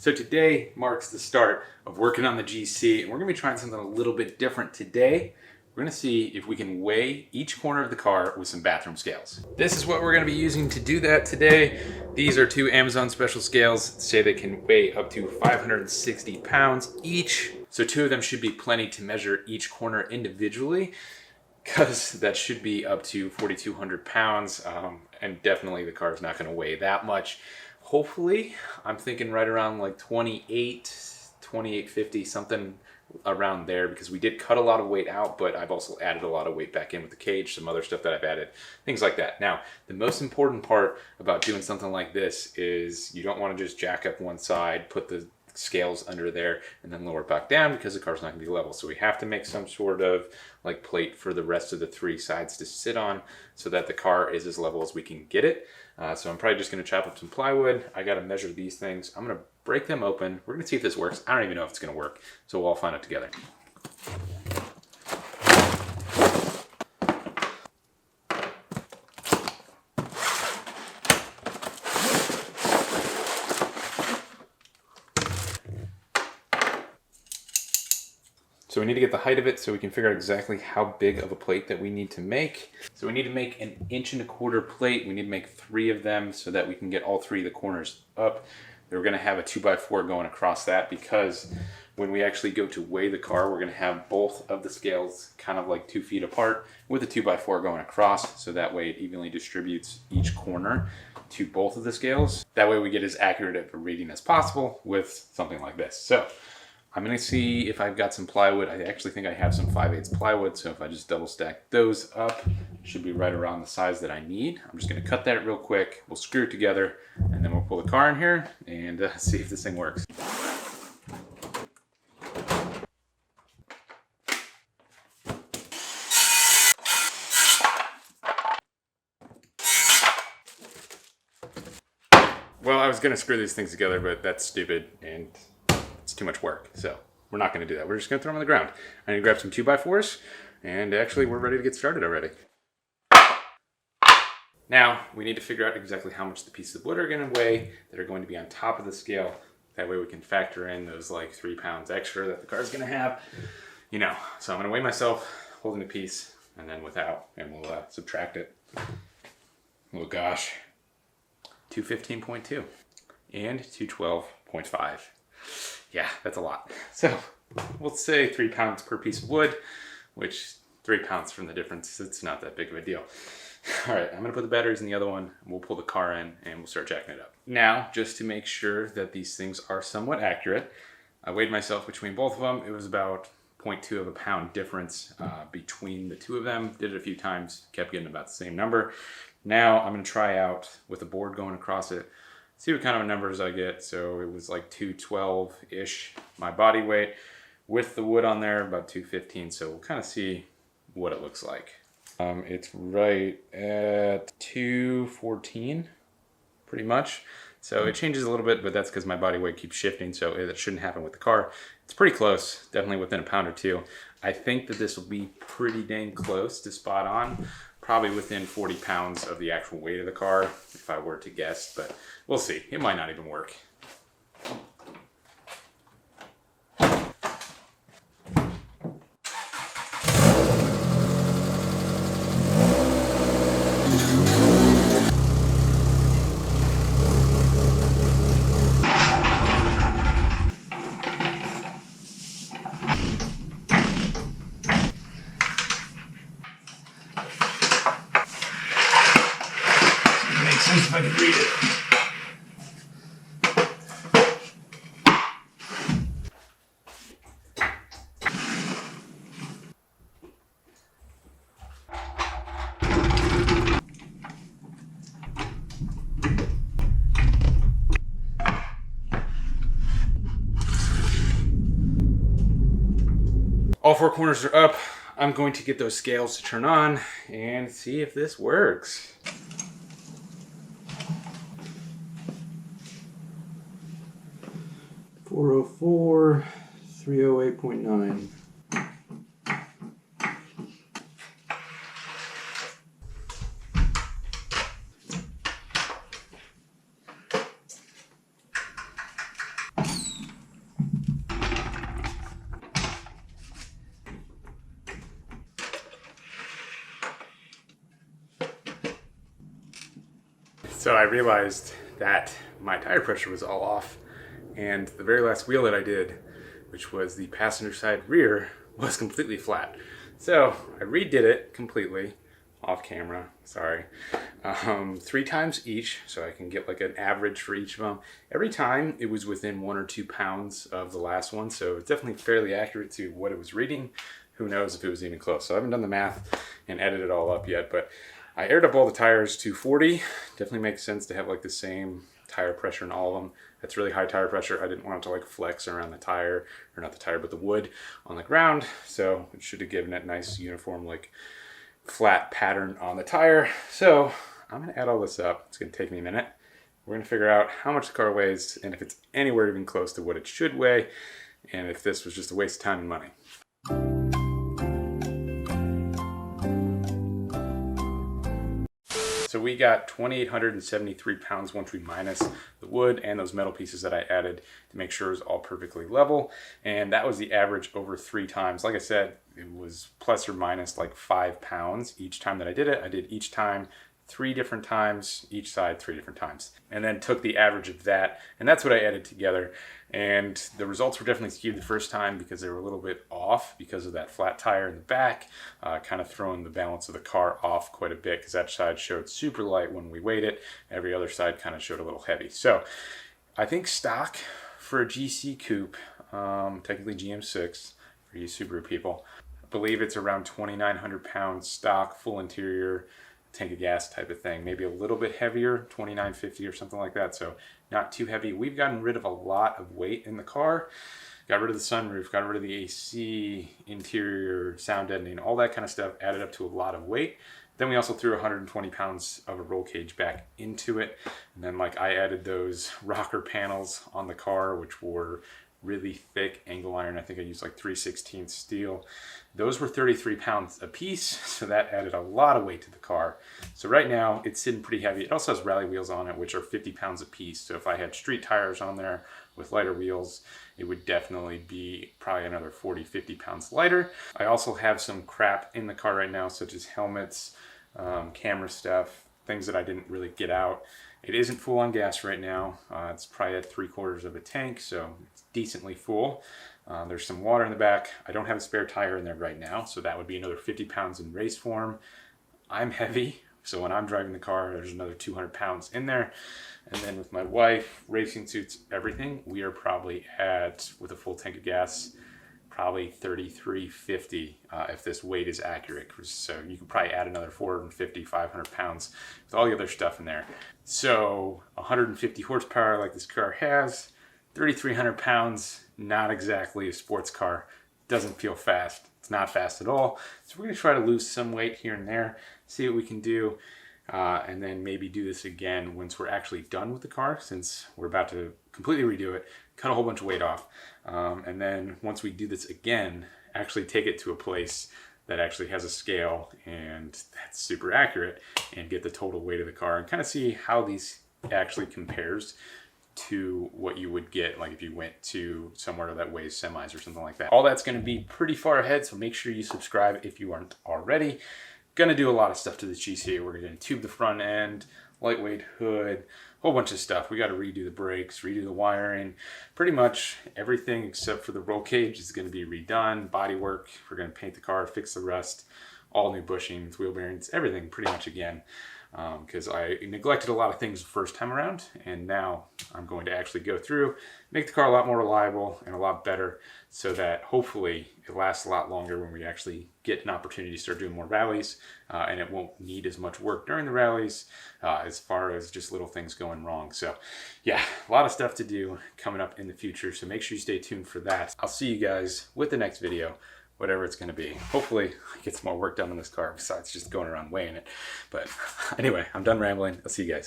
So today marks the start of working on the GC, and we're going to be trying something a little bit different today. We're going to see if we can weigh each corner of the car with some bathroom scales. This is what we're going to be using to do that today. These are two Amazon special scales that say they can weigh up to 560 pounds each. So two of them should be plenty to measure each corner individually, because that should be up to 4,200 pounds, and definitely the car is not going to weigh that much. Hopefully, I'm thinking right around like 2850, something around there, because we did cut a lot of weight out, but I've also added a lot of weight back in with the cage, some other stuff that I've added, things like that. Now, the most important part about doing something like this is you don't want to just jack up one side, put the scales under there, and then lower it back down, because the car's not going to be level. So we have to make some sort of like plate for the rest of the three sides to sit on so that the car is as level as we can get it. So I'm probably just going to chop up some plywood. I got to measure these things. I'm going to break them open. We're going to see if this works. I don't even know if it's going to work, so we'll all find out together. So we need to get the height of it so we can figure out exactly how big of a plate that we need to make. So we need to make an 1.25 inch plate. We need to make 3 of them so that we can get all 3 of the corners up. We're going to have a 2x4 going across that, because when we actually go to weigh the car, we're going to have both of the scales kind of like 2 feet apart with a 2x4 going across, so that way it evenly distributes each corner to both of the scales. That way we get as accurate of a reading as possible with something like this. So I'm going to see if I've got some plywood. I actually think I have some 5/8 plywood, so if I just double stack those up, should be right around the size that I need. I'm just going to cut that real quick. We'll screw it together, and then we'll pull the car in here and see if this thing works. Well, I was going to screw these things together, but that's stupid, and it's too much work, so we're not going to do that. We're just going to throw them on the ground. I need to grab some 2x4s, and actually we're ready to get started already. Now, we need to figure out exactly how much the pieces of wood are going to weigh that are going to be on top of the scale. That way we can factor in those like 3 pounds extra that the car's going to have. You know, so I'm going to weigh myself holding the piece, and then without, and we'll subtract it. Oh gosh, 215.2 and 212.5. Yeah, that's a lot. So we'll say 3 pounds per piece of wood, which 3 pounds from the difference, it's not that big of a deal. All right, I'm gonna put the batteries in the other one, and we'll pull the car in, and we'll start jacking it up. Now, just to make sure that these things are somewhat accurate, I weighed myself between both of them. It was about 0.2 of a pound difference between the two of them. Did it a few times, kept getting about the same number. Now I'm gonna try out with a board going across it, see what kind of numbers I get. So it was like 212-ish, my body weight. With the wood on there, about 215. So we'll kind of see what it looks like. It's right at 214, pretty much. So it changes a little bit, but that's because my body weight keeps shifting, so that shouldn't happen with the car. It's pretty close, definitely within a pound or two. I think that this will be pretty dang close to spot on. Probably within 40 pounds of the actual weight of the car, if I were to guess, but we'll see. It might not even work. If I can read it. All 4 corners are up. I'm going to get those scales to turn on and see if this works. 404, 308.9. So I realized that my tire pressure was all off, and the very last wheel that I did, which was the passenger side rear, was completely flat. So I redid it completely, off camera, sorry, 3 times each, so I can get like an average for each of them. Every time it was within 1 or 2 pounds of the last one, so it's definitely fairly accurate to what it was reading. Who knows if it was even close. So I haven't done the math and edited it all up yet, but I aired up all the tires to 40. Definitely makes sense to have like the same tire pressure in all of them. That's really high tire pressure. I didn't want it to like flex around the tire, or not the tire, but the wood on the ground. So it should have given it nice uniform, like flat pattern on the tire. So I'm gonna add all this up. It's gonna take me a minute. We're gonna figure out how much the car weighs and if it's anywhere even close to what it should weigh, and if this was just a waste of time and money. So we got 2,873 pounds once we minus the wood and those metal pieces that I added to make sure it was all perfectly level. And that was the average over 3 times. Like I said, it was plus or minus like 5 pounds each time that I did it. I did each time 3 different times, each side 3 different times. And then took the average of that, and that's what I added together. And the results were definitely skewed the first time because they were a little bit off because of that flat tire in the back, kind of throwing the balance of the car off quite a bit, because that side showed super light when we weighed it. Every other side kind of showed a little heavy. So I think stock for a GC coupe, technically GM6 for you Subaru people, I believe it's around 2,900 pounds stock, full interior, tank of gas type of thing, maybe a little bit heavier, 2,950 or something like that, so not too heavy. We've gotten rid of a lot of weight in the car, got rid of the sunroof, got rid of the AC, interior, sound deadening, all that kind of stuff added up to a lot of weight. Then we also threw 120 pounds of a roll cage back into it, and then like I added those rocker panels on the car, which were really thick angle iron. I think I used like 3/16 steel. Those were 33 pounds a piece, so that added a lot of weight to the car. So right now it's sitting pretty heavy. It also has rally wheels on it, which are 50 pounds a piece. So if I had street tires on there with lighter wheels, it would definitely be probably another 40-50 pounds lighter. I also have some crap in the car right now, such as helmets, camera stuff, things that I didn't really get out. It isn't full on gas right now. It's probably at 3/4 of a tank, so it's decently full. There's some water in the back. I don't have a spare tire in there right now, so that would be another 50 pounds in race form. I'm heavy, so when I'm driving the car, there's another 200 pounds in there. And then with my wife, racing suits, everything, we are probably at, with a full tank of gas, probably 3,350 if this weight is accurate. So you could probably add another 450, 500 pounds with all the other stuff in there. So 150 horsepower like this car has, 3,300 pounds, not exactly a sports car. Doesn't feel fast. It's not fast at all. So we're gonna try to lose some weight here and there, see what we can do, and then maybe do this again once we're actually done with the car, since we're about to completely redo it, cut a whole bunch of weight off. And then once we do this again, actually take it to a place that actually has a scale and that's super accurate, and get the total weight of the car and kind of see how these actually compares to what you would get like if you went to somewhere that weighs semis or something like that. All that's going to be pretty far ahead, so make sure you subscribe if you aren't already. Gonna do a lot of stuff to the GC8. We're gonna tube the front end, lightweight hood, whole bunch of stuff. We got to redo the brakes, redo the wiring. Pretty much everything except for the roll cage is going to be redone. Body work, we're going to paint the car, fix the rust, all new bushings, wheel bearings, everything pretty much again. Because I neglected a lot of things the first time around, and now I'm going to actually go through, make the car a lot more reliable and a lot better, so that hopefully it lasts a lot longer when we actually get an opportunity to start doing more rallies, and it won't need as much work during the rallies as far as just little things going wrong. So yeah, a lot of stuff to do coming up in the future, so make sure you stay tuned for that. I'll see you guys with the next video, whatever it's going to be. Hopefully I get some more work done on this car besides just going around weighing it. But anyway, I'm done rambling. I'll see you guys.